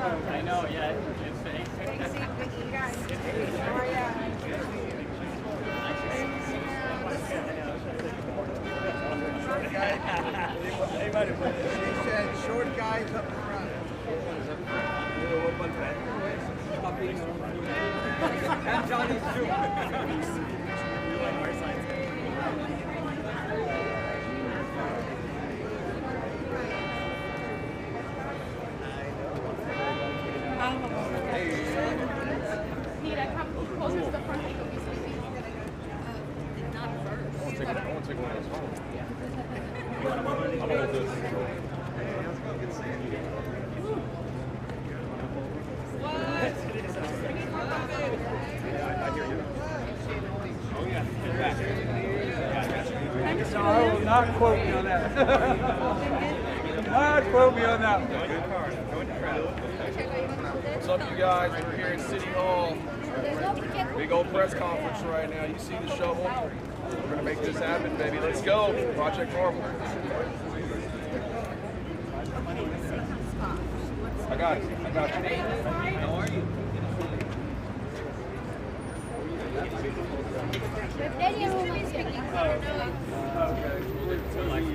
I know, yeah. It's fake. Thanks, Vicky, you guys. How are ya? She said short guys up front. And Johnny's too. Nita, come closer to the front. Not first. I want to take one of those home. I'm gonna hold this. I hear you. Oh yeah, get back. No, I will not quote me on that. Not quote me on that. What's up, you guys? We're here at City Hall. Big old press conference right now. You see the shovel? We're gonna make this happen, baby. Let's go. Project Marvel. I got it. I got you. How are you?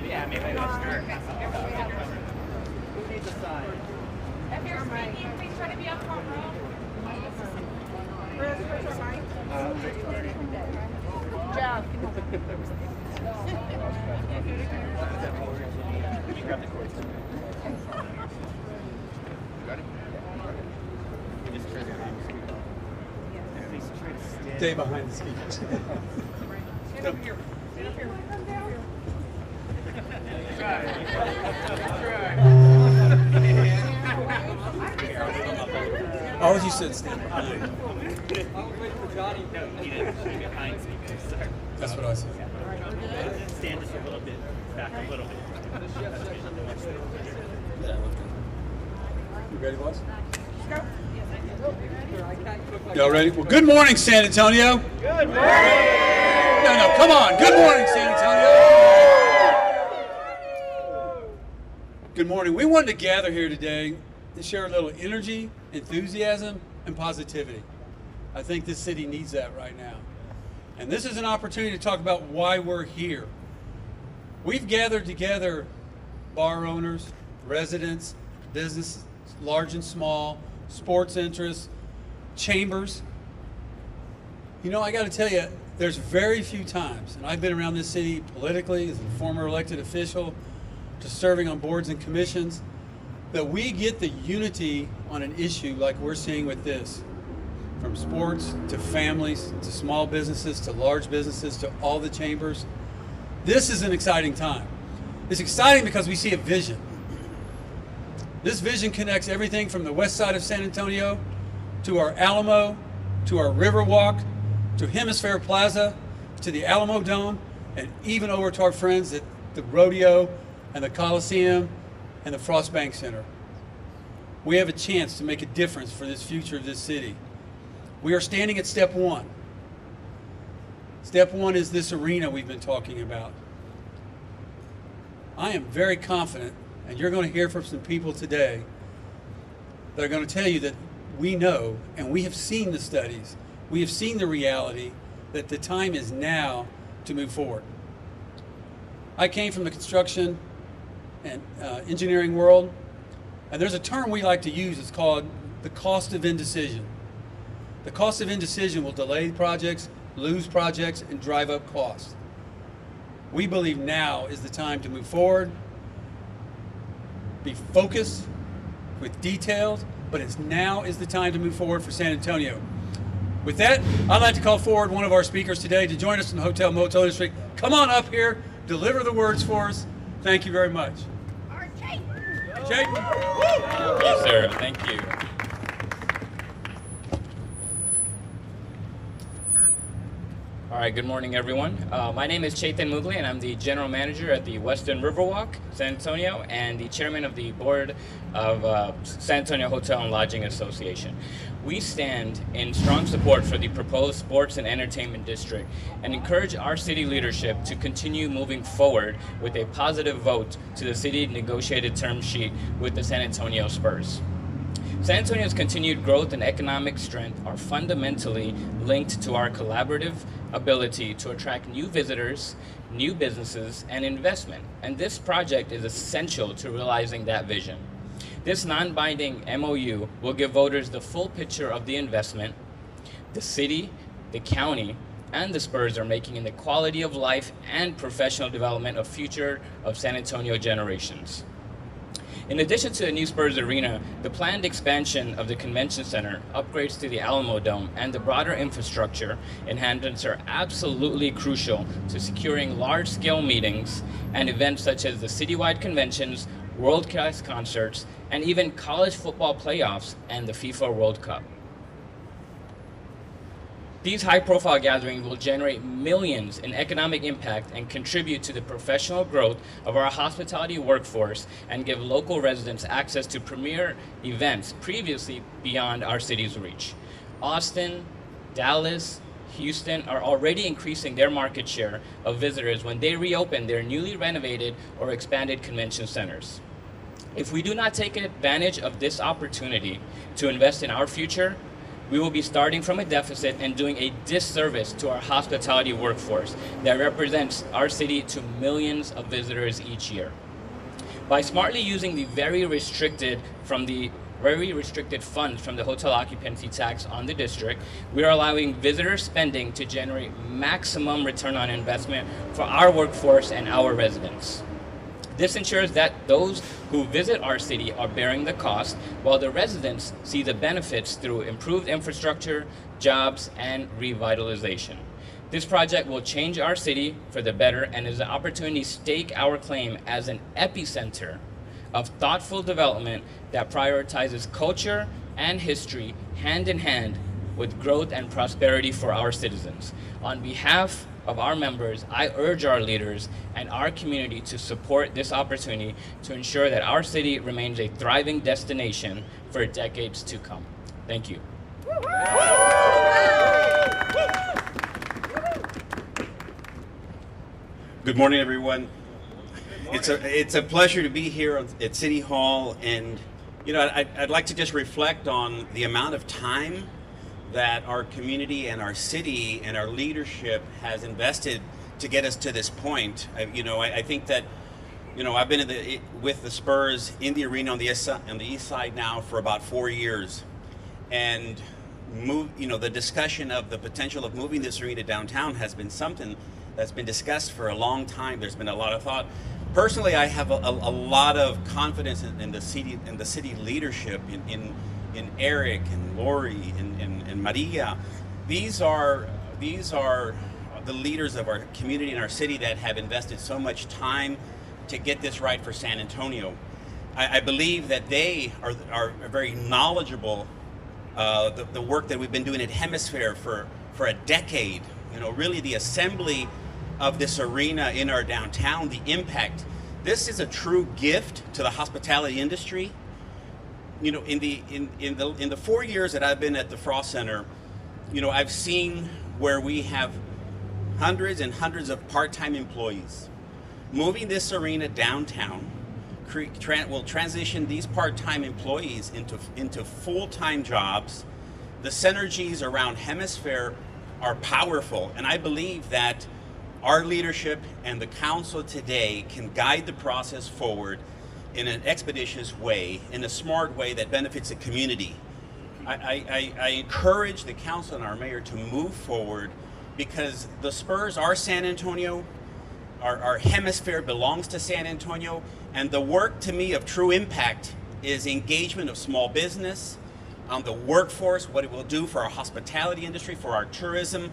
Yeah, maybe I'll start. Who needs a sign? If you're speaking, please try to be up front row. Where's our mic? Jeff. You grab the cords. Got it? Just turn your name. Please try to stand. Stay behind the speakers. Stand up here. Stand up here. Try. Oh, you said stand behind. I was waiting for Johnny. No, he didn't. Stand behind speakers. Sorry. That's what I said. Stand just a little bit. Back a little bit. You ready, boys? Y'all ready? Well, good morning, San Antonio. Good morning. No, come on. Good morning, San Antonio. Good morning. We wanted to gather here today to share a little energy, enthusiasm, and positivity. I think this city needs that right now. And this is an opportunity to talk about why we're here. We've gathered together bar owners, residents, businesses, large and small, sports interests, chambers. You know, I got to tell you, there's very few times, and I've been around this city politically as a former elected official to serving on boards and commissions, that we get the unity on an issue like we're seeing with this. From sports to families to small businesses to large businesses to all the chambers. This is an exciting time. It's exciting because we see a vision. This vision connects everything from the west side of San Antonio to our Alamo, to our Riverwalk, to Hemisphere Plaza, to the Alamo Dome, and even over to our friends at the Rodeo and the Coliseum and the Frost Bank Center. We have a chance to make a difference for this future of this city. We are standing at step one. Step one is this arena we've been talking about. I am very confident, and you're going to hear from some people today that are going to tell you that we know, and we have seen the studies, we have seen the reality that the time is now to move forward. I came from the construction and engineering world, and there's a term we like to use. It's called the cost of indecision. The cost of indecision will delay projects, lose projects, and drive up costs. We believe now is the time to move forward, be focused with details, but now is the time to move forward for San Antonio. With that, I'd like to call forward one of our speakers today to join us in the hotel motel industry. Come on up here, deliver the words for us. Thank you very much. Chayton. Yes, sir. Thank you. All right, good morning, everyone. My name is Chayton Mugli, and I'm the general manager at the Western Riverwalk, San Antonio, and the chairman of the board of San Antonio Hotel and Lodging Association. We stand in strong support for the proposed sports and entertainment district and encourage our city leadership to continue moving forward with a positive vote to the city negotiated term sheet with the San Antonio Spurs. San Antonio's continued growth and economic strength are fundamentally linked to our collaborative ability to attract new visitors, new businesses, and investment. And this project is essential to realizing that vision. This non-binding MOU will give voters the full picture of the investment the city, the county, and the Spurs are making in the quality of life and professional development of future of San Antonio generations. In addition to the new Spurs Arena, the planned expansion of the convention center, upgrades to the Alamo Dome, and the broader infrastructure enhancements are absolutely crucial to securing large-scale meetings and events such as the citywide conventions, world-class concerts, and even college football playoffs and the FIFA World Cup. These high-profile gatherings will generate millions in economic impact and contribute to the professional growth of our hospitality workforce and give local residents access to premier events previously beyond our city's reach. Austin, Dallas, Houston are already increasing their market share of visitors when they reopen their newly renovated or expanded convention centers. If we do not take advantage of this opportunity to invest in our future, we will be starting from a deficit and doing a disservice to our hospitality workforce that represents our city to millions of visitors each year. By smartly using the very restricted funds from the hotel occupancy tax on the district, we are allowing visitor spending to generate maximum return on investment for our workforce and our residents. This ensures that those who visit our city are bearing the cost, while the residents see the benefits through improved infrastructure, jobs, and revitalization. This project will change our city for the better and is an opportunity to stake our claim as an epicenter of thoughtful development that prioritizes culture and history hand in hand with growth and prosperity for our citizens. On behalf of our members, I urge our leaders and our community to support this opportunity to ensure that our city remains a thriving destination for decades to come. Thank you. Good morning, everyone. It's a pleasure to be here at City Hall, and I'd like to just reflect on the amount of time that our community and our city and our leadership has invested to get us to this point. I think that I've been with the Spurs in the arena on the east side now for about 4 years, and the discussion of the potential of moving this arena downtown has been something that's been discussed for a long time. There's been a lot of thought. Personally, I have a lot of confidence in the city leadership, in Eric and Lori and Maria. These are the leaders of our community and our city that have invested so much time to get this right for San Antonio. I believe that they are very knowledgeable. The work that we've been doing at Hemisphere for a decade, really the assembly of this arena in our downtown, the impact. This is a true gift to the hospitality industry. In the 4 years that I've been at the Frost Center, I've seen where we have hundreds and hundreds of part-time employees. Moving this arena downtown will transition these part-time employees into full-time jobs. The synergies around Hemisphere are powerful, and I believe that our leadership and the council today can guide the process forward in an expeditious way, in a smart way that benefits the community. I encourage the council and our mayor to move forward, because the Spurs are San Antonio, our Hemisphere belongs to San Antonio, and the work to me of true impact is engagement of small business, on the workforce, what it will do for our hospitality industry, for our tourism,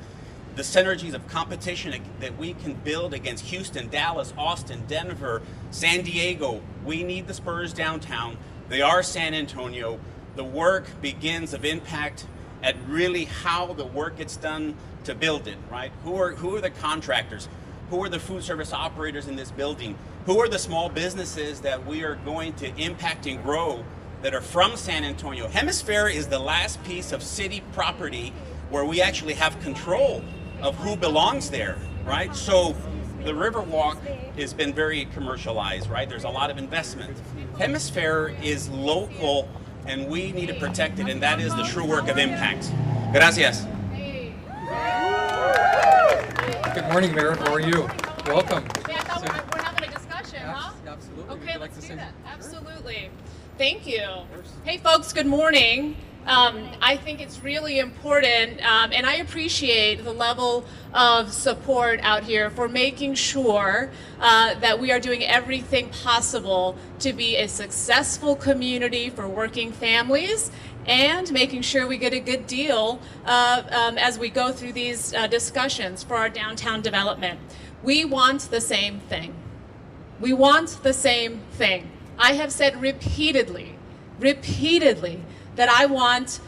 the synergies of competition that we can build against Houston, Dallas, Austin, Denver, San Diego. We need the Spurs downtown. They are San Antonio. The work begins of impact at really how the work gets done to build it, right? Who are the contractors? Who are the food service operators in this building? Who are the small businesses that we are going to impact and grow that are from San Antonio? Hemisphere is the last piece of city property where we actually have control of who belongs there, right? So the Riverwalk has been very commercialized, right? There's a lot of investment. Hemisphere is local and we need to protect it, and that is the true work of impact. Gracias. Good morning, Mayor. How are you? Welcome. Yeah, I thought we're having a discussion, huh? Absolutely. Would Okay, you like let's to do sing? that. Absolutely. Thank you. Hey, folks, good morning. I think it's really important, and I appreciate the level of support out here for making sure that we are doing everything possible to be a successful community for working families and making sure we get a good deal as we go through these discussions for our downtown development. We want the same thing. We want the same thing. I have said repeatedly, that I want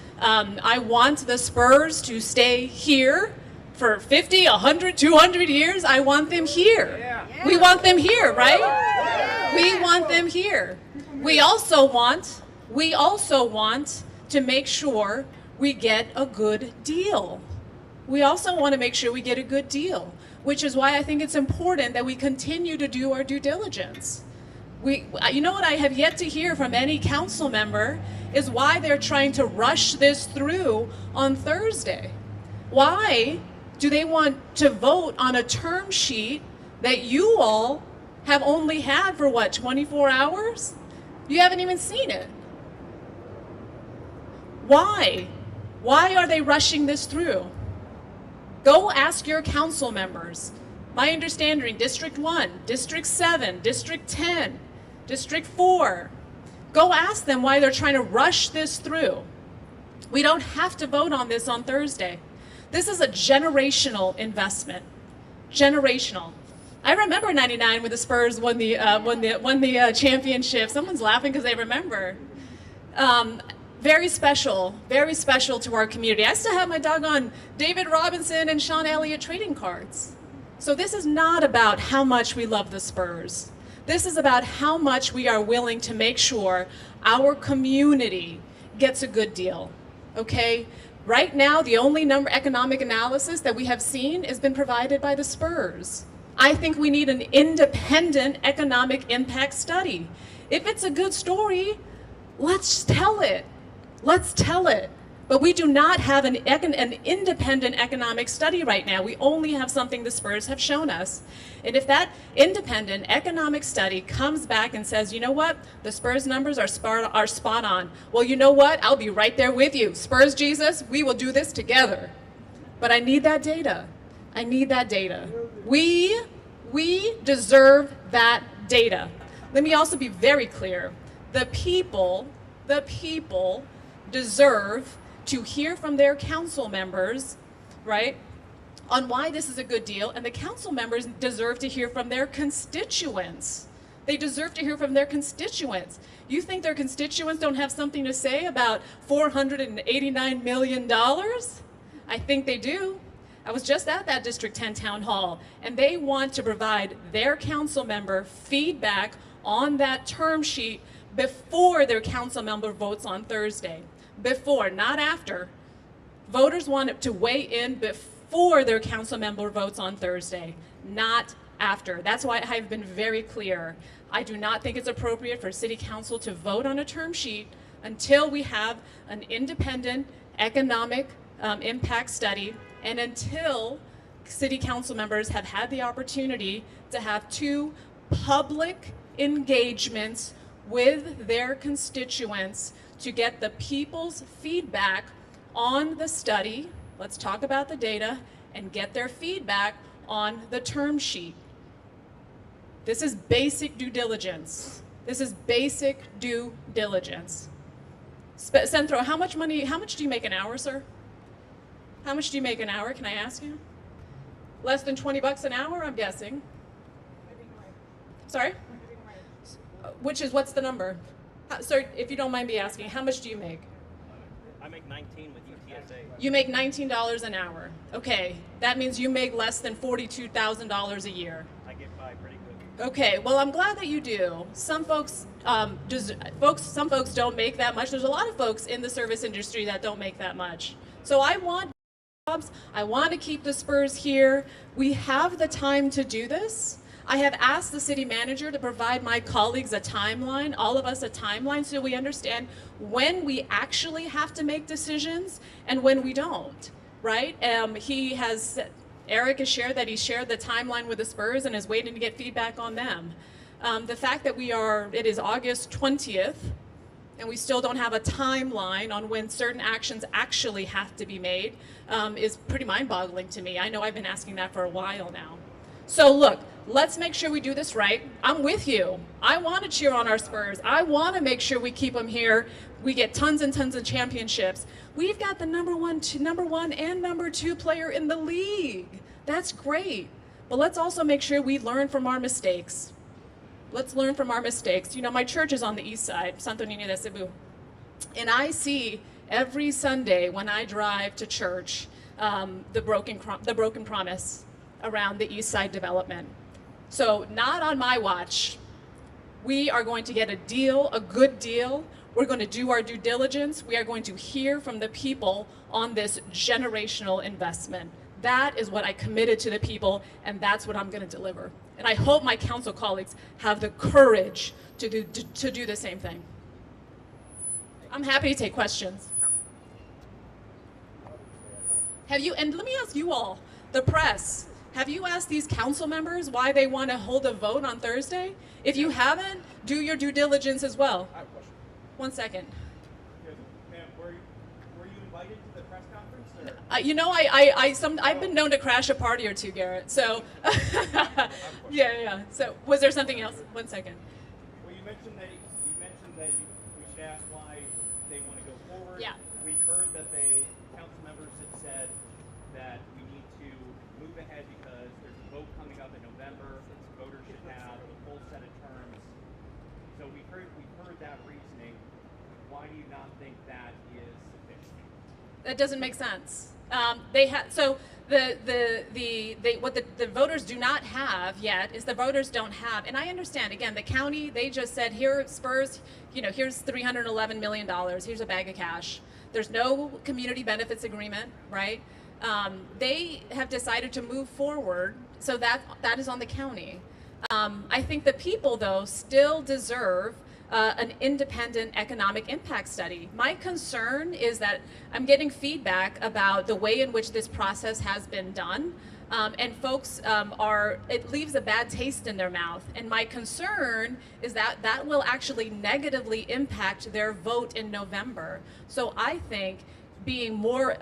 the Spurs to stay here for 50, 100, 200 years. I want them here. Yeah. We want them here, right? Yeah. We want them here. We also want to make sure we get a good deal. We also want to make sure we get a good deal, which is why I think it's important that we continue to do our due diligence. You know what I have yet to hear from any council member is why they're trying to rush this through on Thursday. Why do they want to vote on a term sheet that you all have only had for what, 24 hours? You haven't even seen it. Why? Why are they rushing this through? Go ask your council members. My understanding, District 1, District 7, District 10, District 4. Go ask them why they're trying to rush this through. We don't have to vote on this on Thursday. This is a generational investment. Generational. I remember '99 when the Spurs won the championship. Someone's laughing because they remember. Very special to our community. I still have my doggone David Robinson and Sean Elliott trading cards. So this is not about how much we love the Spurs. This is about how much we are willing to make sure our community gets a good deal, okay? Right now, the only economic analysis that we have seen has been provided by the Spurs. I think we need an independent economic impact study. If it's a good story, let's tell it. Let's tell it. But we do not have an independent economic study right now. We only have something the Spurs have shown us. And if that independent economic study comes back and says, you know what, the Spurs numbers are spot on. Well, you know what, I'll be right there with you. Spurs Jesus, we will do this together. But I need that data. I need that data. We deserve that data. Let me also be very clear. The people deserve to hear from their council members, right, on why this is a good deal, and the council members deserve to hear from their constituents. They deserve to hear from their constituents. You think their constituents don't have something to say about $489 million? I think they do. I was just at that District 10 town hall, and they want to provide their council member feedback on that term sheet before their council member votes on Thursday. Before, not after. Voters want to weigh in before their council member votes on Thursday, not after. That's why I've been very clear. I do not think it's appropriate for City Council to vote on a term sheet until we have an independent economic impact study and until City Council members have had the opportunity to have 2 public engagements with their constituents to get the people's feedback on the study. Let's talk about the data and get their feedback on the term sheet. This is basic due diligence. This is basic due diligence. Centro, how much do you make an hour, sir? How much do you make an hour, can I ask you? Less than 20 bucks an hour, I'm guessing. Sorry? What's the number? Sir, if you don't mind me asking, how much do you make? I make 19 with UTSA. You make $19 an hour. Okay, that means you make less than $42,000 a year. I get by pretty good. Okay, well, I'm glad that you do. Some folks don't make that much. There's a lot of folks in the service industry that don't make that much. So I want jobs. I want to keep the Spurs here. We have the time to do this. I have asked the city manager to provide my colleagues a timeline, all of us a timeline, so we understand when we actually have to make decisions and when we don't, right? Eric has shared that he shared the timeline with the Spurs and is waiting to get feedback on them. The fact that it is August 20th, and we still don't have a timeline on when certain actions actually have to be made is pretty mind-boggling to me. I know I've been asking that for a while now. So look, let's make sure we do this right. I'm with you. I want to cheer on our Spurs. I want to make sure we keep them here. We get tons and tons of championships. We've got the number one and number 2 player in the league. That's great. But let's also make sure we learn from our mistakes. Let's learn from our mistakes. You know, my church is on the east side, Santo Niño de Cebu. And I see every Sunday when I drive to church the broken promise around the east side development. So not on my watch. We are going to get a deal, a good deal. We're going to do our due diligence. We are going to hear from the people on this generational investment. That is what I committed to the people, and that's what I'm going to deliver. And I hope my council colleagues have the courage to do the same thing. I'm happy to take questions. And let me ask you all, the press, have you asked these council members why they want to hold a vote on Thursday? If you haven't, do your due diligence as well. I have a question. 1 second. Ma'am, were you invited to the press conference? Or? You know, I've been known to crash a party or two, Garrett. So, yeah. So, was there something else? 1 second. Well, you mentioned that we should ask why they want to go forward. Yeah. We heard that council members had said that we need to move ahead because there's a vote coming up in November. Voters should have a full set of terms. So we heard that reasoning. Why do you not think that is sufficient? That doesn't make sense. What the voters do not have yet is the voters don't have, and I understand, again, the county, they just said, here, Spurs, here's $311 million, here's a bag of cash. There's no community benefits agreement, right? They have decided to move forward, so that is on the county. I think the people, though, still deserve an independent economic impact study. My concern is that I'm getting feedback about the way in which this process has been done, and folks it leaves a bad taste in their mouth. And my concern is that that will actually negatively impact their vote in November. So I think being more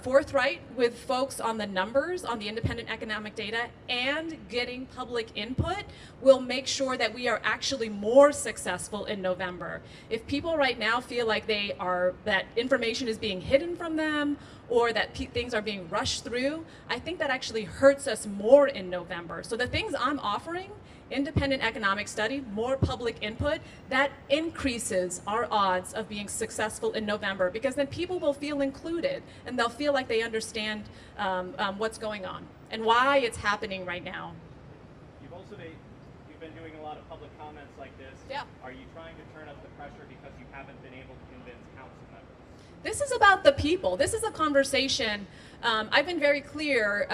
forthright with folks on the numbers, on the independent economic data, and getting public input will make sure that we are actually more successful in November. If people right now feel like that information is being hidden from them, or that things are being rushed through, I think that actually hurts us more in November. So the things I'm offering, independent economic study, more public input, that increases our odds of being successful in November, because then people will feel included and they'll feel like they understand what's going on and why it's happening right now. You've been doing a lot of public comments like this. Yeah. Are you trying to turn up the pressure because you haven't been able to convince council members? This is about the people. This is a conversation. I've been very clear.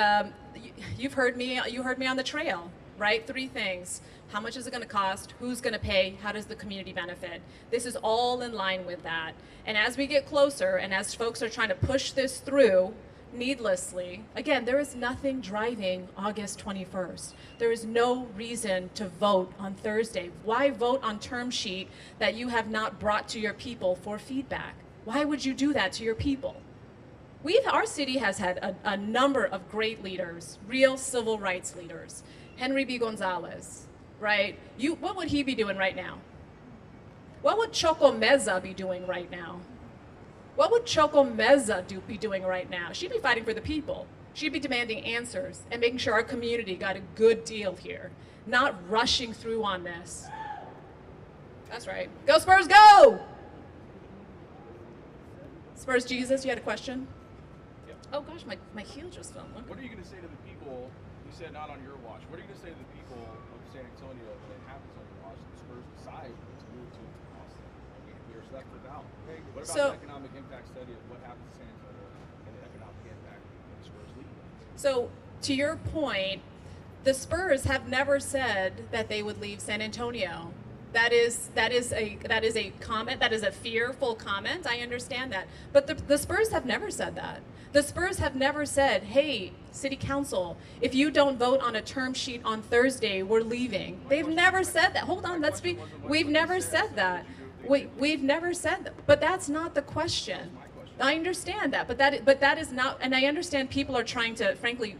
You heard me on the trail. Right? 3 things. How much is it going to cost? Who's going to pay? How does the community benefit? This is all in line with that. And as we get closer, and as folks are trying to push this through needlessly, again, there is nothing driving August 21st. There is no reason to vote on Thursday. Why vote on term sheet that you have not brought to your people for feedback? Why would you do that to your people? Our city has had a number of great leaders, real civil rights leaders. Henry B. Gonzalez, right? What would he be doing right now? What would Choco Meza be doing right now? What would Choco Meza be doing right now? She'd be fighting for the people. She'd be demanding answers and making sure our community got a good deal here, not rushing through on this. That's right. Go Spurs, go! Spurs Jesus, you had a question? Yep. Oh gosh, my heel just fell. Okay. What are you going to say to the people? You said not on your watch. What are you going to say to the people of San Antonio when it happens on your watch? The Spurs decide to move to Austin. I mean, we're left without. What about the economic impact study of what happens to San Antonio and the economic impact when the Spurs leave? So to your point, The Spurs have never said that they would leave San Antonio. That is a comment. That is a fearful comment. I understand that, but the Spurs have never said that. The Spurs have never said, "Hey, City Council, if you don't vote on a term sheet on Thursday, we're leaving." They've never said that. Hold on, let's be. We've never said that. We've never said that. But that's not the question. I understand that, but that is not. And I understand people are trying to, frankly,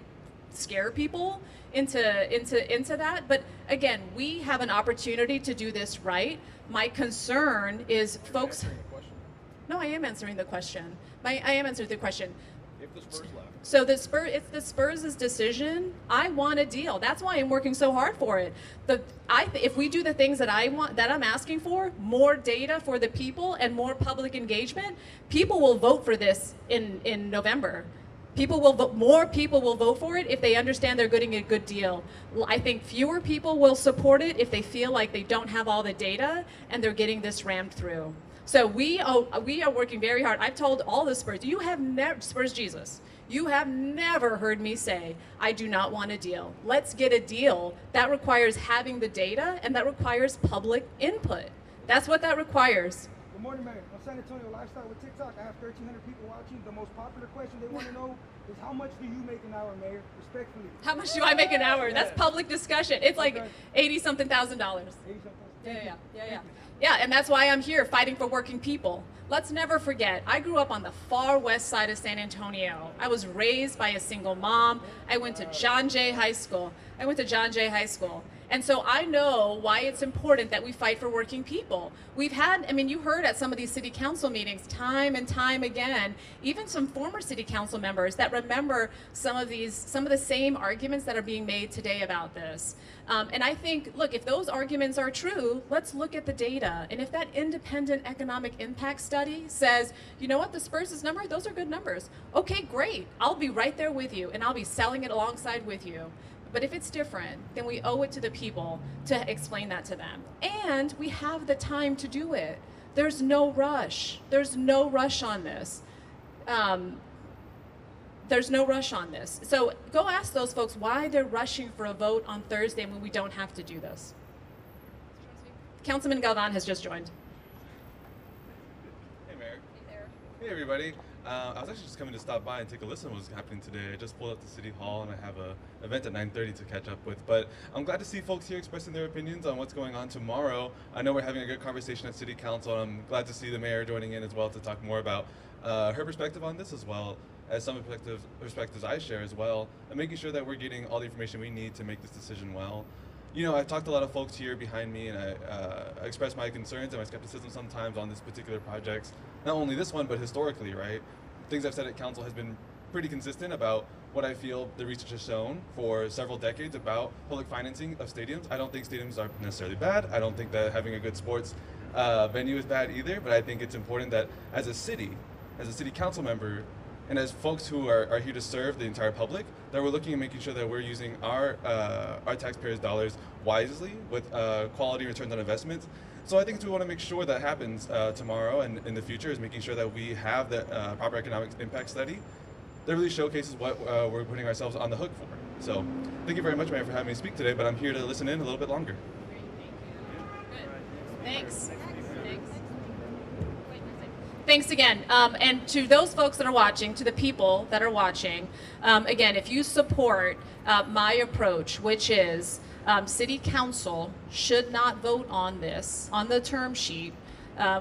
scare people into that. But again, we have an opportunity to do this right. My concern is folks. No, I am answering the question. I am answering the question. If the Spurs left. So it's the Spurs' decision. I want a deal. That's why I'm working so hard for it. If we do the things that I want, that I'm asking for, more data for the people and more public engagement, people will vote for this in November. People will vote, more people will vote for it if they understand they're getting a good deal. I think fewer people will support it if they feel like they don't have all the data and they're getting this rammed through. So we are working very hard. I've told all the Spurs, you have never, Spurs Jesus, you have never heard me say, I do not want a deal. Let's get a deal. That requires having the data and that requires public input. That's what that requires. Good morning, Mayor. On San Antonio Lifestyle with TikTok, I have 1,300 people watching. The most popular question they want to know is how much do you make an hour, Mayor? Respectfully. How much do I make an hour? That's public discussion. It's like $80-something thousand. Yeah, and that's why I'm here fighting for working people. Let's never forget, I grew up on the far west side of San Antonio. I was raised by a single mom. I went to John Jay High School. And so I know why it's important that we fight for working people. We've had, I mean, you heard at some of these city council meetings time and time again, even some former city council members that remember some of the same arguments that are being made today about this. And I think, look, if those arguments are true, let's look at the data. And if that independent economic impact study says, you know what, the Spurs' number, those are good numbers. Okay, great. I'll be right there with you and I'll be selling it alongside with you. But if it's different, then we owe it to the people to explain that to them. And we have the time to do it. There's no rush. There's no rush on this. So go ask those folks why they're rushing for a vote on Thursday when we don't have to do this. Councilman Galvan has just joined. Hey, Mayor. Hey, everybody. I was actually just coming to stop by and take a listen to what's happening today. I just pulled up to City Hall and I have an event at 9:30 to catch up with. But I'm glad to see folks here expressing their opinions on what's going on tomorrow. I know we're having a good conversation at City Council, and I'm glad to see the mayor joining in as well to talk more about her perspective on this, as well as some perspectives I share as well, and making sure that we're getting all the information we need to make this decision well. You know, I've talked to a lot of folks here behind me, and I expressed my concerns and my skepticism sometimes on this particular project. Not only this one, but historically, right? Things I've said at council has been pretty consistent about what I feel the research has shown for several decades about public financing of stadiums. I don't think stadiums are necessarily bad. I don't think that having a good sports venue is bad either, but I think it's important that as a city council member, and as folks who are here to serve the entire public, that we're looking at making sure that we're using our taxpayers' dollars wisely with quality returns on investments. So I think we want to make sure that happens tomorrow and in the future, is making sure that we have the proper economic impact study that really showcases what we're putting ourselves on the hook for. So thank you very much, Mayor, for having me speak today, but I'm here to listen in a little bit longer. Thanks. Thanks again. And to those folks that are watching, to the people that are watching, again, if you support my approach, which is City Council should not vote on this, on the term sheet,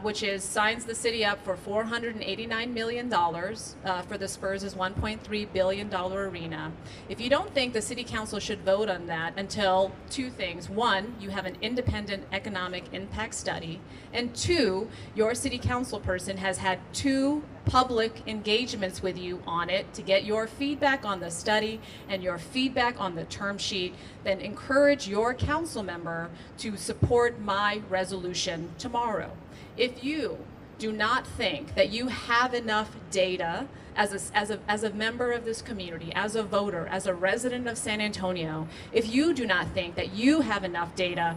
which is signs the city up for $489 million for the Spurs' $1.3 billion arena. If you don't think the City Council should vote on that until two things. One, you have an independent economic impact study. And two, your City Council person has had 2 public engagements with you on it to get your feedback on the study and your feedback on the term sheet, then encourage your council member to support my resolution tomorrow. If you do not think that you have enough data as a member of this community, as a voter, as a resident of San Antonio, if you do not think that you have enough data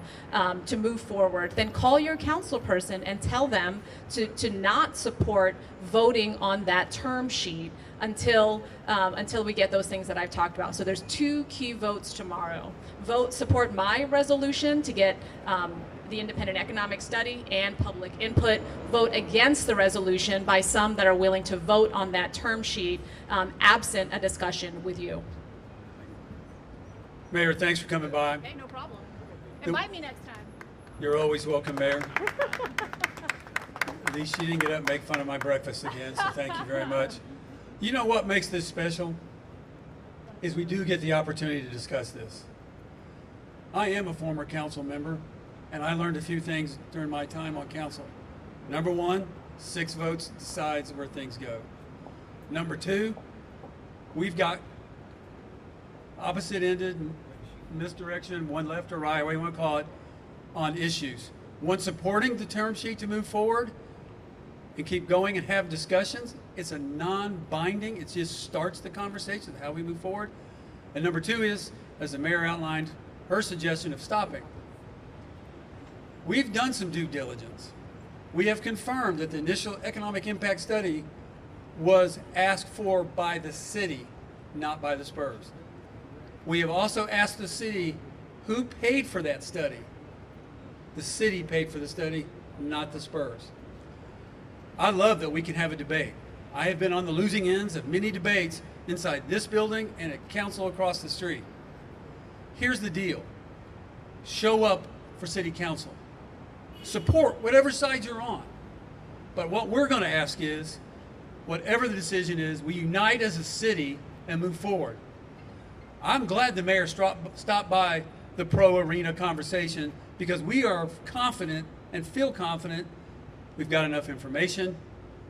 to move forward, then call your council person and tell them to not support voting on that term sheet until we get those things that I've talked about. So there's 2 key votes tomorrow. Support my resolution to get the independent economic study and public input. Vote against the resolution by some that are willing to vote on that term sheet absent a discussion with you. Mayor, thanks for coming by. Hey, no problem. Invite me next time. You're always welcome, Mayor. At least she didn't get up and make fun of my breakfast again, so thank you very much. You know what makes this special? Is we do get the opportunity to discuss this. I am a former council member, and I learned a few things during my time on council. Number 1, 6 votes decides where things go. Number 2, we've got opposite-ended misdirection, one left or right, whatever you want to call it, on issues. One supporting the term sheet to move forward and keep going and have discussions. It's a non-binding, it just starts the conversation of how we move forward. And number 2 is, as the mayor outlined, her suggestion of stopping. We've done some due diligence. We have confirmed that the initial economic impact study was asked for by the city, not by the Spurs. We have also asked the city who paid for that study. The city paid for the study, not the Spurs. I love that we can have a debate. I have been on the losing ends of many debates inside this building and at council across the street. Here's the deal. Show up for city council. Support whatever side you're on. But what we're going to ask is, whatever the decision is, we unite as a city and move forward. I'm glad the mayor stopped by the Pro Arena conversation because we are confident and feel confident we've got enough information.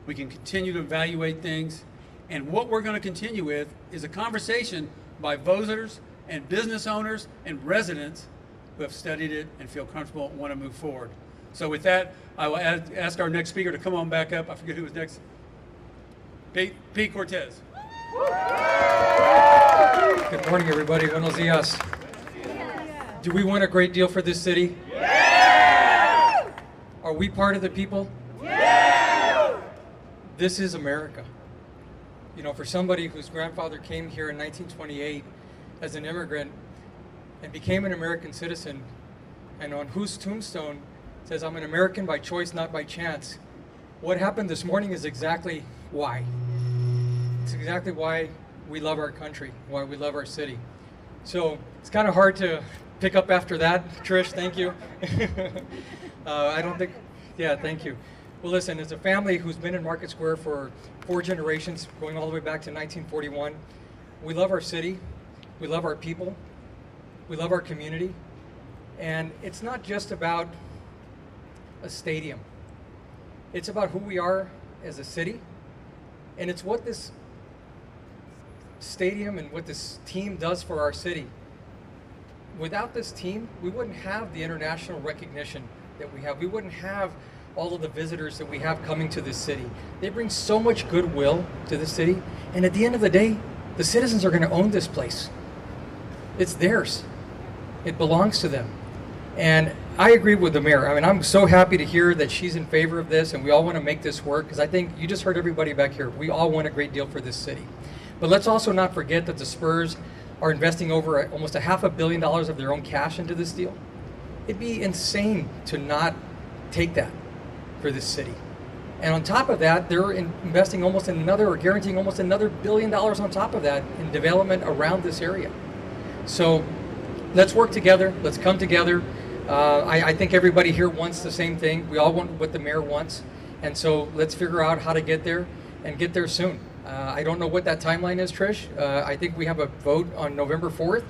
We can continue to evaluate things. And what we're going to continue with is a conversation by voters and business owners and residents who have studied it and feel comfortable and want to move forward. So with that, I will ask our next speaker to come on back up. I forget who was next. Pete Cortez. Good morning, everybody. Buenos dias. Do we want a great deal for this city? Yeah! Are we part of the people? Yeah! This is America. You know, for somebody whose grandfather came here in 1928 as an immigrant and became an American citizen, and on whose tombstone says, "I'm an American by choice, not by chance." What happened this morning is exactly why. It's exactly why we love our country, why we love our city. So it's kind of hard to pick up after that. Trish, thank you. Thank you. Well, listen, as a family who's been in Market Square for 4 generations, going all the way back to 1941, we love our city, we love our people, we love our community, and it's not just about a stadium. It's about who we are as a city, and it's what this stadium and what this team does for our city. Without this team, we wouldn't have the international recognition that we have. We wouldn't have all of the visitors that we have coming to this city. They bring so much goodwill to the city, and at the end of the day, the citizens are going to own this place. It's theirs. It belongs to them. And I agree with the mayor. I mean, I'm so happy to hear that she's in favor of this, and we all want to make this work, because I think you just heard everybody back here. We all want a great deal for this city. But let's also not forget that the Spurs are investing over almost $500 million of their own cash into this deal. It'd be insane to not take that for this city. And on top of that, they're investing almost another, or guaranteeing almost another $1 billion on top of that in development around this area. So let's work together, let's come together. I think everybody here wants the same thing. We all want what the mayor wants. And so let's figure out how to get there and get there soon. I don't know what that timeline is, Trish. I think we have a vote on November 4th.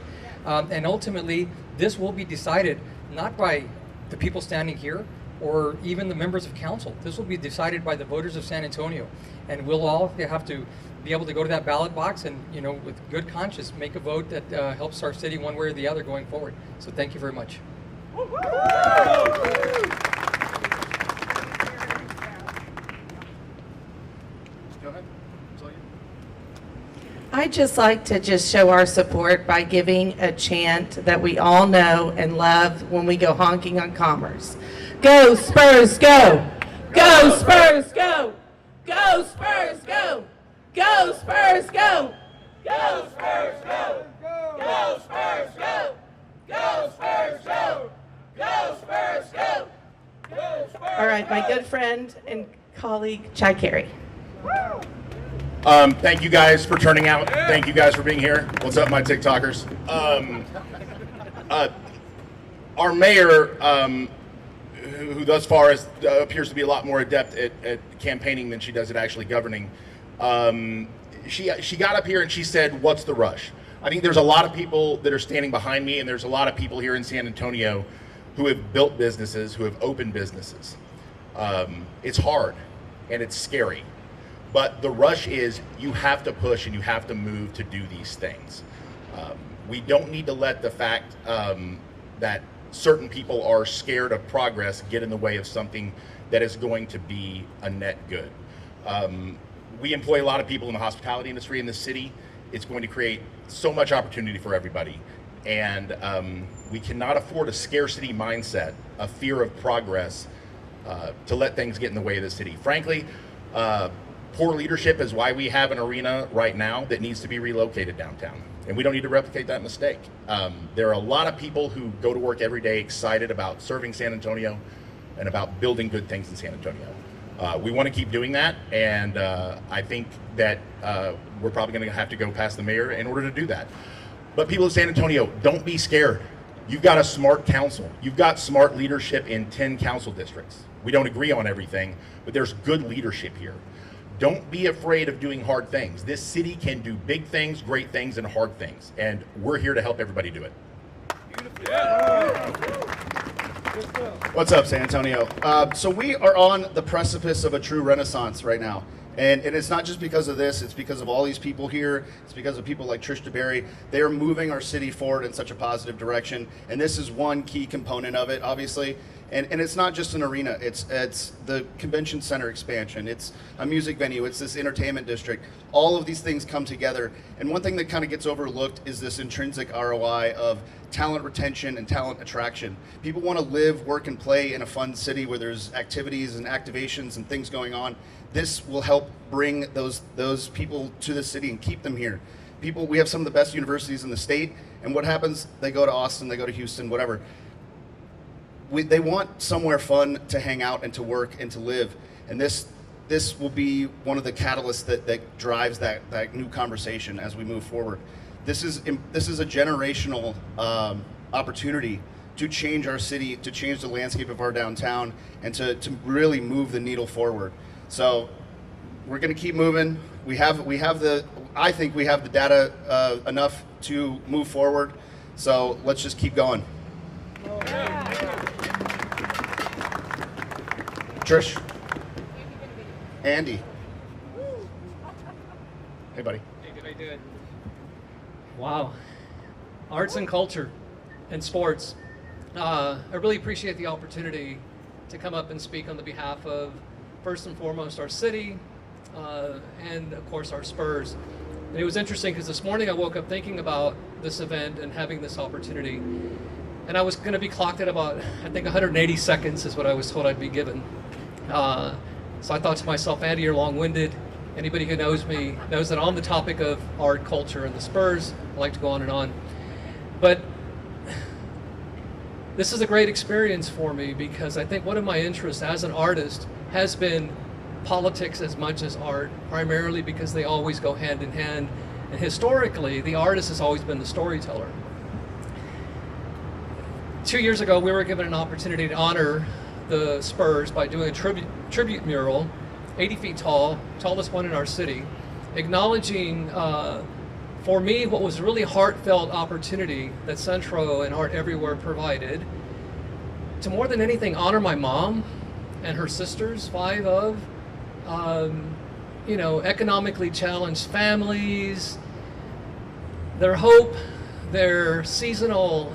And ultimately, this will be decided not by the people standing here or even the members of council. This will be decided by the voters of San Antonio. And we'll all have to be able to go to that ballot box and, you know, with good conscience, make a vote that helps our city one way or the other going forward. So thank you very much. Go ahead. It's all you. I'd just like to just show our support by giving a chant that we all know and love when we go honking on Commerce. Go Spurs, go! Go Spurs, go! Go Spurs, go! Go Spurs, go! Go Spurs, go! Go Spurs, go! Go Spurs, go! Go Spurs, go! Go Spurs! All right, my good friend and colleague, Chai Carey. Thank you guys for turning out. Thank you guys for being here. What's up, my TikTokers? Our mayor, who thus far appears to be a lot more adept at campaigning than she does at actually governing, she got up here and she said, "What's the rush?" I think there's a lot of people that are standing behind me, and there's a lot of people here in San Antonio who have built businesses, who have opened businesses. It's hard and it's scary. But the rush is you have to push and you have to move to do these things. We don't need to let the fact that certain people are scared of progress get in the way of something that is going to be a net good. We employ a lot of people in the hospitality industry in the city. It's going to create so much opportunity for everybody. And we cannot afford a scarcity mindset, a fear of progress, to let things get in the way of the city. Frankly, poor leadership is why we have an arena right now that needs to be relocated downtown. And we don't need to replicate that mistake. There are a lot of people who go to work every day excited about serving San Antonio and about building good things in San Antonio. We want to keep doing that, and I think that we're probably going to have to go past the mayor in order to do that. But people of San Antonio, don't be scared. You've got a smart council. You've got smart leadership in 10 council districts. We don't agree on everything, but there's good leadership here. Don't be afraid of doing hard things. This city can do big things, great things, and hard things, and we're here to help everybody do it. What's up, San Antonio? So we are on the precipice of a true renaissance right now. And it's not just because of this, it's because of all these people here. It's because of people like Trish DeBerry. They are moving our city forward in such a positive direction. And this is one key component of it, obviously. And it's not just an arena, it's the convention center expansion, it's a music venue, it's this entertainment district. All of these things come together. And one thing that kind of gets overlooked is this intrinsic ROI of talent retention and talent attraction. People want to live, work, and play in a fun city where there's activities and activations and things going on. This will help bring those people to the city and keep them here. We have some of the best universities in the state, and what happens? They go to Austin, they go to Houston, whatever. They want somewhere fun to hang out and to work and to live, and this will be one of the catalysts that drives that new conversation as we move forward. This is a generational opportunity to change our city, to change the landscape of our downtown, and to really move the needle forward. So we're going to keep moving. I think we have the data enough to move forward. So let's just keep going. Trish. Andy. Hey, buddy. Hey, did I do it? Wow. Arts and culture and sports. I really appreciate the opportunity to come up and speak on the behalf of, first and foremost, our city, and of course our Spurs. And it was interesting because this morning I woke up thinking about this event and having this opportunity. And I was going to be clocked at about, I think 180 seconds is what I was told I'd be given. So I thought to myself, Andy, you're long-winded. Anybody who knows me knows that on the topic of art, culture, and the Spurs, I like to go on and on. But this is a great experience for me because I think one of my interests as an artist has been politics as much as art, primarily because they always go hand in hand. And historically, the artist has always been the storyteller. 2 years ago, we were given an opportunity to honor the Spurs by doing a tribute mural, 80 feet tall, tallest one in our city, acknowledging, for me, what was a really heartfelt opportunity that Centro and Art Everywhere provided to more than anything honor my mom and her sisters, 5 of, economically challenged families, their hope, their seasonal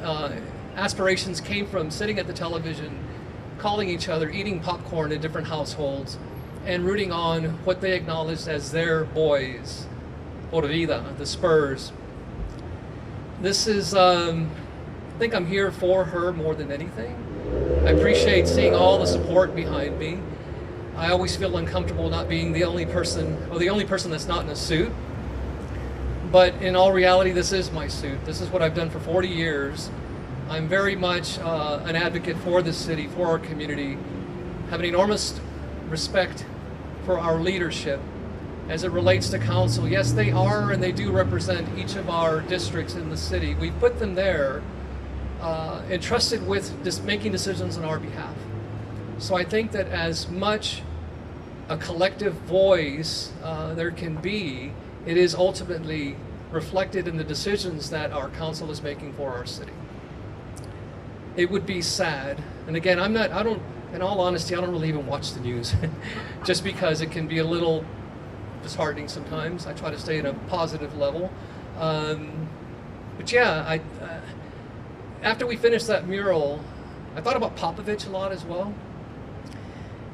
aspirations came from sitting at the television, calling each other, eating popcorn in different households, and rooting on what they acknowledged as their boys, Por Vida, the Spurs. This is, I think I'm here for her more than anything. I appreciate seeing all the support behind me. I always feel uncomfortable not being the only person, or the only person that's not in a suit. But in all reality, this is my suit. This is what I've done for 40 years. I'm very much an advocate for this city, for our community. Have an enormous respect for our leadership as it relates to council. Yes, they are, and they do represent each of our districts in the city. We put them there, entrusted with just making decisions on our behalf. So I think that as much a collective voice there can be, it is ultimately reflected in the decisions that our council is making for our city. It would be sad, and again, in all honesty, I don't really even watch the news, just because it can be a little disheartening sometimes. I try to stay at a positive level. But yeah, after we finished that mural, I thought about Popovich a lot as well.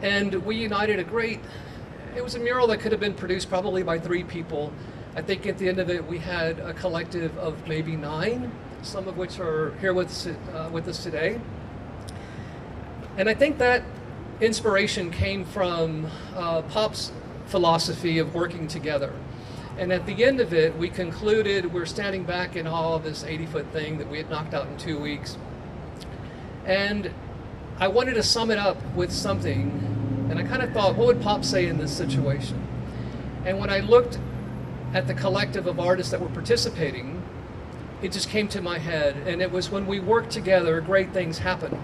And we united it was a mural that could have been produced probably by 3 people. I think at the end of it, we had a collective of maybe 9, some of which are here with us today. And I think that inspiration came from Pop's philosophy of working together. And at the end of it, we concluded we're standing back in awe of this 80-foot thing that we had knocked out in 2 weeks. And I wanted to sum it up with something, and I kind of thought, what would Pop say in this situation? And when I looked at the collective of artists that were participating, it just came to my head, and it was when we work together, great things happen.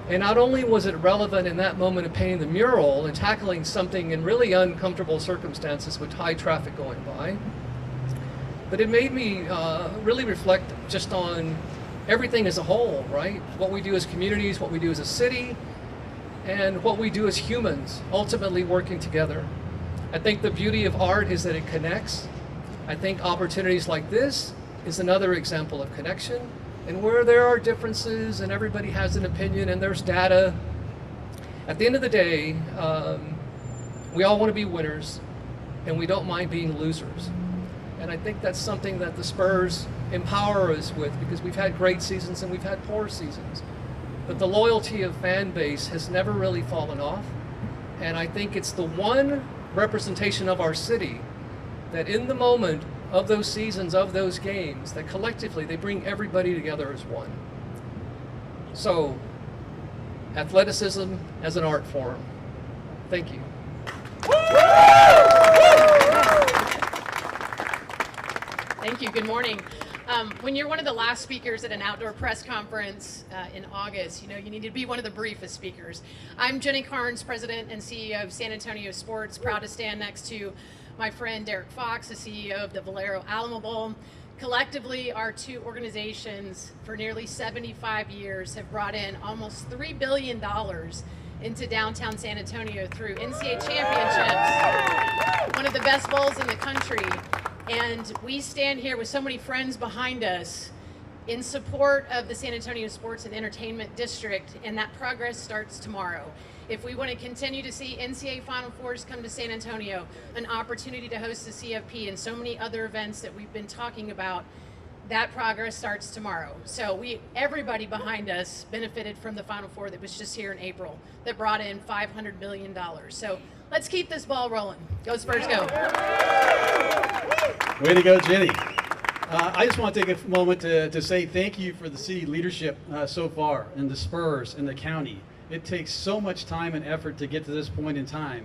And not only was it relevant in that moment of painting the mural and tackling something in really uncomfortable circumstances with high traffic going by, but it made me really reflect just on everything as a whole, right? What we do as communities, what we do as a city, and what we do as humans, ultimately working together. I think the beauty of art is that it connects. I think opportunities like this is another example of connection. And where there are differences and everybody has an opinion and there's data, at the end of the day, we all want to be winners and we don't mind being losers. And I think that's something that the Spurs empower us with, because we've had great seasons and we've had poor seasons. But the loyalty of fan base has never really fallen off. And I think it's the one representation of our city that in the moment of those seasons, of those games, that collectively they bring everybody together as one. So, athleticism as an art form. Thank you. Thank you. Good morning. When you're one of the last speakers at an outdoor press conference in August, you know, you need to be one of the briefest speakers. I'm Jenny Carnes, President and CEO of San Antonio Sports, proud to stand next to my friend Derek Fox, the CEO of the Valero Alamo Bowl. Collectively, our 2 organizations for nearly 75 years have brought in almost $3 billion into downtown San Antonio through NCAA championships, one of the best bowls in the country. And we stand here with so many friends behind us in support of the San Antonio Sports and Entertainment District, and that progress starts tomorrow. If we want to continue to see NCAA Final Fours come to San Antonio, an opportunity to host the CFP and so many other events that we've been talking about, that progress starts tomorrow. So everybody behind us benefited from the Final Four that was just here in April that brought in $500 million. So let's keep this ball rolling. Go Spurs, go. Way to go, Jenny. I just want to take a moment to say thank you for the city leadership so far, and the Spurs and the county. It takes so much time and effort to get to this point in time.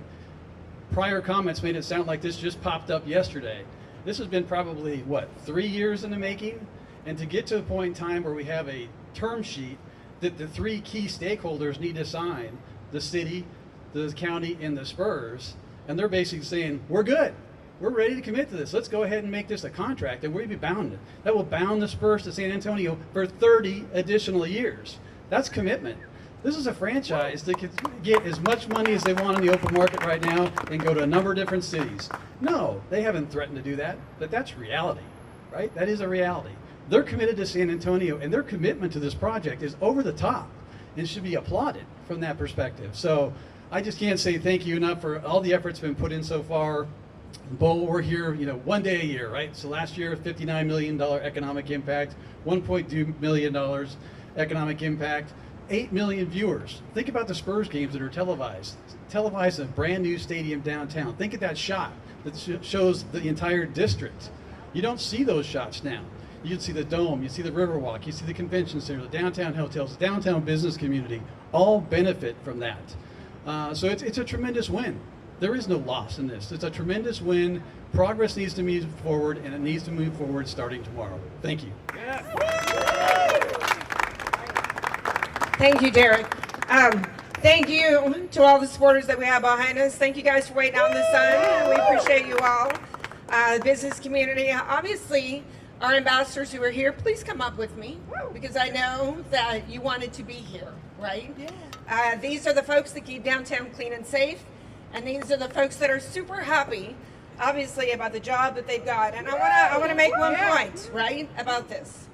Prior comments made it sound like this just popped up yesterday. This has been probably, 3 years in the making? And to get to a point in time where we have a term sheet that the 3 key stakeholders need to sign, the city, the county, and the Spurs, and they're basically saying, we're good. We're ready to commit to this. Let's go ahead and make this a contract, and we'll be bound. That will bound the Spurs to San Antonio for 30 additional years. That's commitment. This is a franchise that can get as much money as they want in the open market right now and go to a number of different cities. No, they haven't threatened to do that, but that's reality, right? That is a reality. They're committed to San Antonio, and their commitment to this project is over the top and should be applauded from that perspective. So I just can't say thank you enough for all the efforts been put in so far. Bo, we're here, one day a year, right? So last year, $59 million economic impact, $1.2 million economic impact, 8 million viewers. Think about the Spurs games that are televised. Televised in a brand new stadium downtown. Think of that shot that shows the entire district. You don't see those shots now. You see the Dome, you see the Riverwalk, you see the Convention Center, the downtown hotels, the downtown business community, all benefit from that. So it's a tremendous win. There is no loss in this. It's a tremendous win. Progress needs to move forward, and it needs to move forward starting tomorrow. Thank you. Thank you, Derek. Thank you to all the supporters that we have behind us. Thank you guys for waiting out in the sun. We appreciate you all. Business community, obviously, our ambassadors who are here, please come up with me because I know that you wanted to be here, right? Yeah. These are the folks that keep downtown clean and safe, and these are the folks that are super happy, obviously, about the job that they've got. And I want to make one point, right, about this.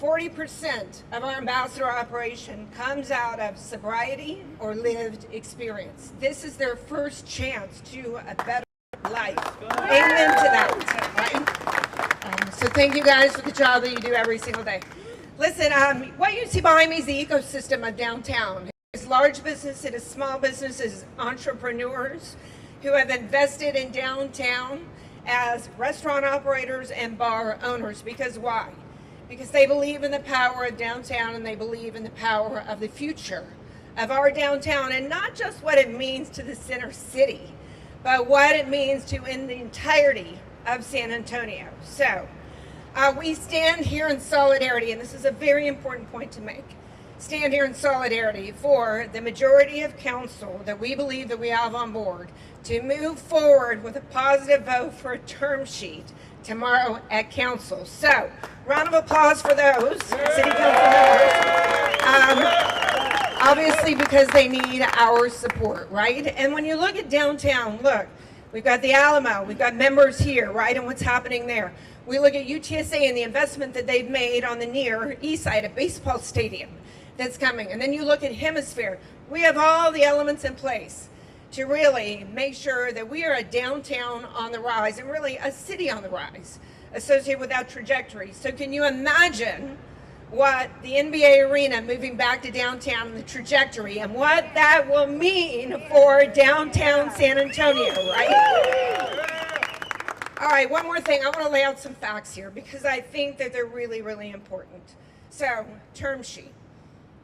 40% of our ambassador operation comes out of sobriety or lived experience. This is their first chance to a better life. Amen to that, right? So thank you guys for the job that you do every single day. Listen, what you see behind me is the ecosystem of downtown. It's large business, it is small businesses, entrepreneurs who have invested in downtown as restaurant operators and bar owners. Because why? Because they believe in the power of downtown and they believe in the power of the future of our downtown, and not just what it means to the center city, but what it means to in the entirety of San Antonio. So we stand here in solidarity, and this is a very important point to make. Stand here in solidarity for the majority of council that we believe that we have on board to move forward with a positive vote for a term sheet tomorrow at council. So, round of applause for those city council members. Obviously because they need our support, right? And when you look at downtown, look, we've got the Alamo, we've got members here, right? And what's happening there. We look at UTSA and the investment that they've made on the near east side, a baseball stadium that's coming. And then you look at Hemisphere. We have all the elements in place to really make sure that we are a downtown on the rise and really a city on the rise associated with that trajectory. So can you imagine what the NBA arena moving back to downtown and the trajectory and what that will mean for downtown San Antonio, right? All right, one more thing. I want to lay out some facts here because I think that they're really, really important. So, term sheet.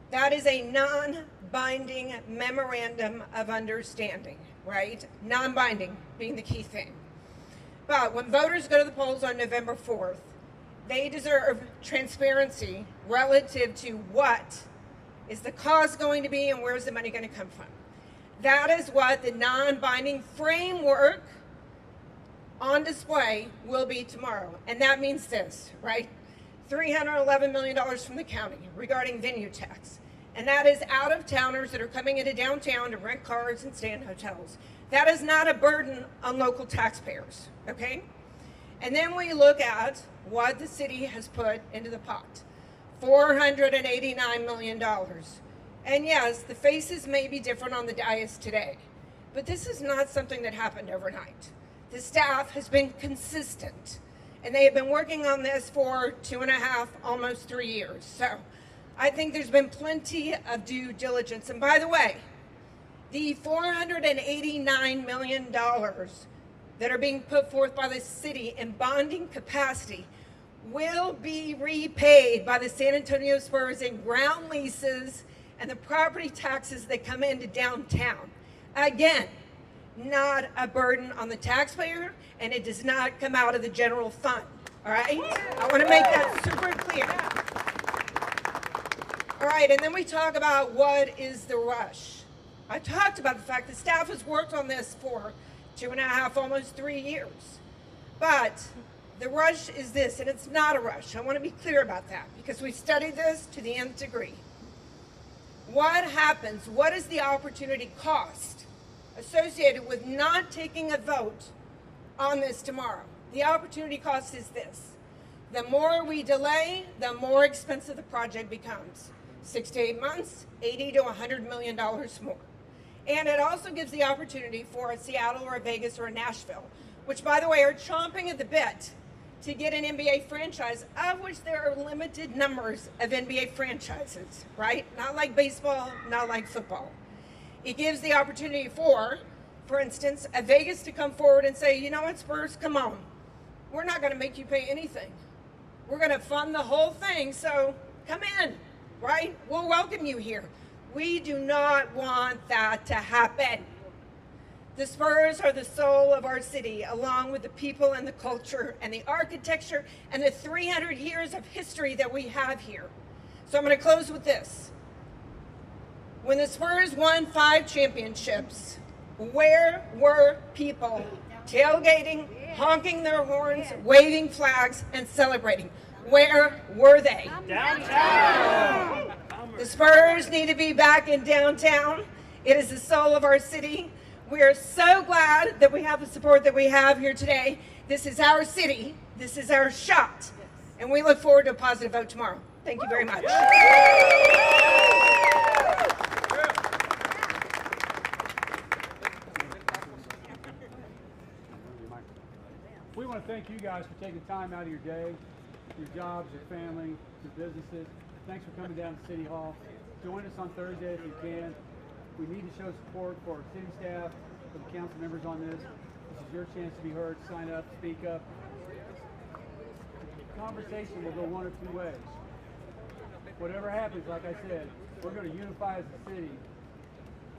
That is a non-binding memorandum of understanding, right? Non-binding being the key thing. But when voters go to the polls on November 4th, they deserve transparency relative to what is the cost going to be and where's the money going to come from. That is what the non-binding framework on display will be tomorrow. And that means this, right? $311 million from the county regarding venue tax. And that is out-of-towners that are coming into downtown to rent cars and stay in hotels. That is not a burden on local taxpayers, okay? And then we look at what the city has put into the pot, $489 million. And yes, the faces may be different on the dais today, but this is not something that happened overnight. The staff has been consistent, and they have been working on this for 2.5, almost 3 years. So I think there's been plenty of due diligence. And by the way, the $489 million that are being put forth by the city in bonding capacity will be repaid by the San Antonio Spurs in ground leases and the property taxes that come into downtown. Again, not a burden on the taxpayer, and it does not come out of the general fund, all right? I want to make that super clear. All right, and then we talk about what is the rush. I talked about the fact that staff has worked on this for 2.5, almost 3 years. But the rush is this, and it's not a rush. I want to be clear about that because we studied this to the nth degree. What happens? What is the opportunity cost associated with not taking a vote on this tomorrow? The opportunity cost is this. The more we delay, the more expensive the project becomes. 6 to 8 months, $80 to $100 million more. And it also gives the opportunity for a Seattle or a Vegas or a Nashville, which, by the way, are chomping at the bit to get an NBA franchise, of which there are limited numbers of NBA franchises, right? Not like baseball, not like football. It gives the opportunity for instance, a Vegas to come forward and say, you know what, Spurs, come on. We're not going to make you pay anything. We're going to fund the whole thing, so come in, right? We'll welcome you here. We do not want that to happen. The Spurs are the soul of our city, along with the people and the culture and the architecture and the 300 years of history that we have here. So I'm going to close with this. When the Spurs won 5 championships, where were people tailgating, honking their horns, waving flags, and celebrating? Where were they? Downtown. The Spurs need to be back in downtown. It is the soul of our city. We are so glad that we have the support that we have here today. This is our city. This is our shot. And we look forward to a positive vote tomorrow. Thank you very much. We want to thank you guys for taking time out of your day, your jobs, your family, your businesses. Thanks for coming down to City Hall. Join us on Thursday if you can. We need to show support for our city staff, for the council members on this. This is your chance to be heard. Sign up, speak up. The conversation will go one of 2 ways. Whatever happens, like I said, we're going to unify as a city.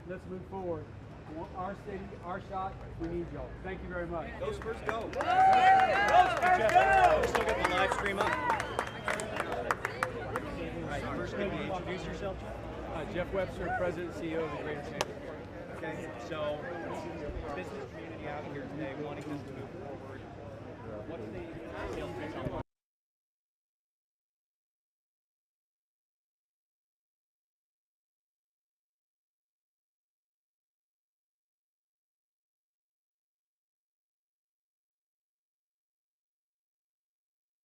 Let's move forward. We want our city, our shot. We need y'all. Thank you very much. Go Spurs, go! Go Spurs, go! We still got the live stream up. All right, first, can you introduce yourself, Jeff? Jeff Webster, President and CEO of the Greater Chamber. Okay, so business community out here today wanting this to move forward. What's the sales pitch on